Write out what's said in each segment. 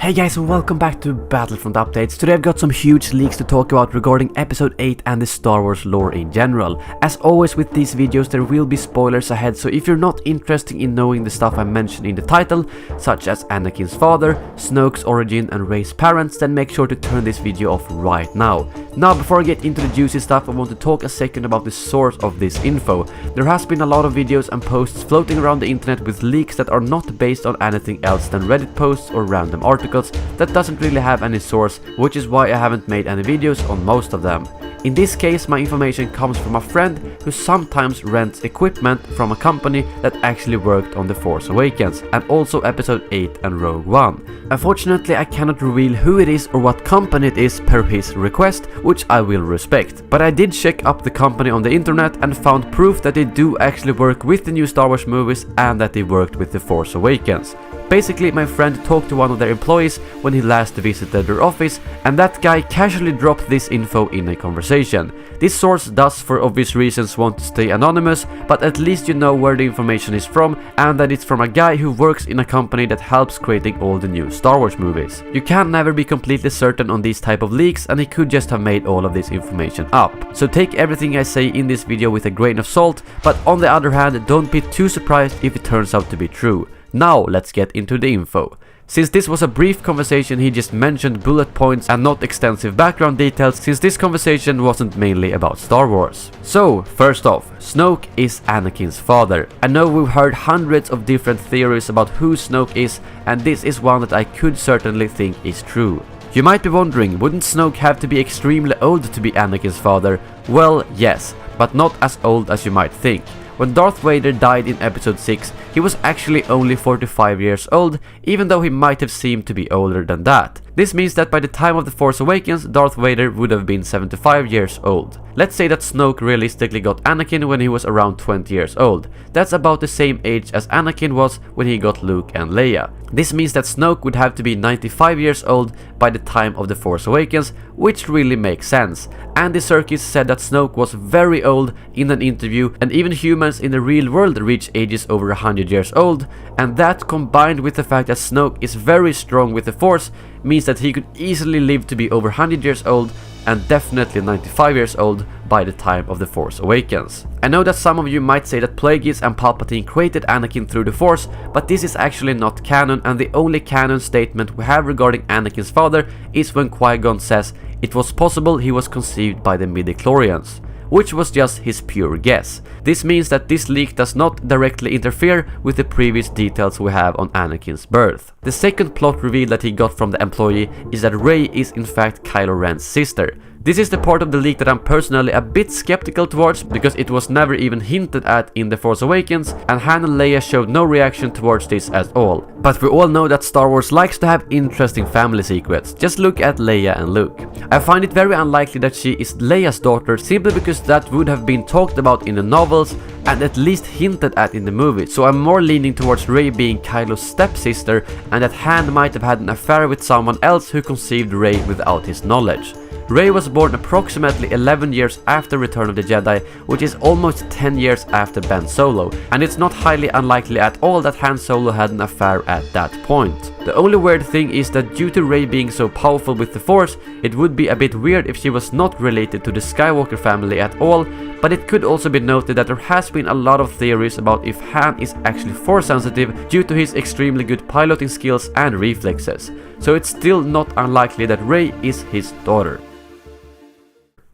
Hey guys, and welcome back to Battlefront Updates. Today I've got some huge leaks to talk about regarding Episode 8 and the Star Wars lore in general. As always with these videos there will be spoilers ahead, so if you're not interested in knowing the stuff I mentioned in the title, such as Anakin's father, Snoke's origin and Rey's parents, then make sure to turn this video off right now. Now before I get into the juicy stuff, I want to talk a second about the source of this info. There has been a lot of videos and posts floating around the internet with leaks that are not based on anything else than Reddit posts or random articles that doesn't really have any source, which is why I haven't made any videos on most of them. In this case, my information comes from a friend who sometimes rents equipment from a company that actually worked on The Force Awakens and also Episode 8 and Rogue One. Unfortunately, I cannot reveal who it is or what company it is per his request, which I will respect. But I did check up the company on the internet and found proof that they do actually work with the new Star Wars movies and that they worked with The Force Awakens. Basically, my friend talked to one of their employees when he last visited their office, and that guy casually dropped this info in a conversation. This source does, for obvious reasons, want to stay anonymous, but at least you know where the information is from and that it's from a guy who works in a company that helps creating all the new Star Wars movies. You can never be completely certain on these type of leaks, and he could just have made all of this information up. So take everything I say in this video with a grain of salt, but on the other hand, don't be too surprised if it turns out to be true. Now let's get into the info. Since this was a brief conversation, he just mentioned bullet points and not extensive background details, since this conversation wasn't mainly about Star Wars. So, first off, Snoke is Anakin's father. I know we've heard hundreds of different theories about who Snoke is, and this is one that I could certainly think is true. You might be wondering, wouldn't Snoke have to be extremely old to be Anakin's father? Well, yes, but not as old as you might think. When Darth Vader died in Episode 6, he was actually only 45 years old, even though he might have seemed to be older than that. This means that by the time of The Force Awakens, Darth Vader would have been 75 years old. Let's say that Snoke realistically got Anakin when he was around 20 years old. That's about the same age as Anakin was when he got Luke and Leia. This means that Snoke would have to be 95 years old by the time of The Force Awakens, which really makes sense. Andy Serkis said that Snoke was very old in an interview, and even humans in the real world reach ages over 100 years old, and that combined with the fact that Snoke is very strong with the Force means that he could easily live to be over 100 years old and definitely 95 years old by the time of The Force Awakens. I know that some of you might say that Plagueis and Palpatine created Anakin through the Force, but this is actually not canon, and the only canon statement we have regarding Anakin's father is when Qui-Gon says it was possible he was conceived by the midi-chlorians, which was just his pure guess. This means that this leak does not directly interfere with the previous details we have on Anakin's birth. The second plot reveal that he got from the employee is that Rey is in fact Kylo Ren's sister. This is the part of the leak that I'm personally a bit skeptical towards, because it was never even hinted at in The Force Awakens, and Han and Leia showed no reaction towards this at all. But we all know that Star Wars likes to have interesting family secrets. Just look at Leia and Luke. I find it very unlikely that she is Leia's daughter, simply because that would have been talked about in the novels and at least hinted at in the movie, so I'm more leaning towards Rey being Kylo's stepsister, and that Han might have had an affair with someone else who conceived Rey without his knowledge. Rey was born approximately 11 years after Return of the Jedi, which is almost 10 years after Ben Solo, and it's not highly unlikely at all that Han Solo had an affair at that point. The only weird thing is that due to Rey being so powerful with the Force, it would be a bit weird if she was not related to the Skywalker family at all, but it could also be noted that there has been a lot of theories about if Han is actually Force sensitive due to his extremely good piloting skills and reflexes, so it's still not unlikely that Rey is his daughter.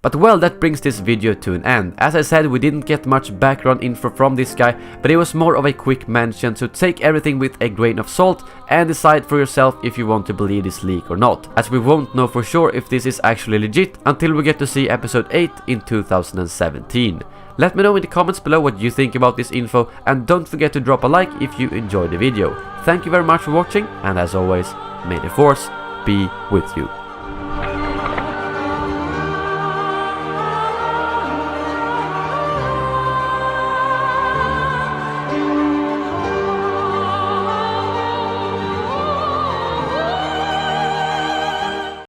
But well, that brings this video to an end. As I said, we didn't get much background info from this guy, but it was more of a quick mention, so take everything with a grain of salt and decide for yourself if you want to believe this leak or not, as we won't know for sure if this is actually legit until we get to see Episode 8 in 2017. Let me know in the comments below what you think about this info, and don't forget to drop a like if you enjoyed the video. Thank you very much for watching, and as always, may the Force be with you.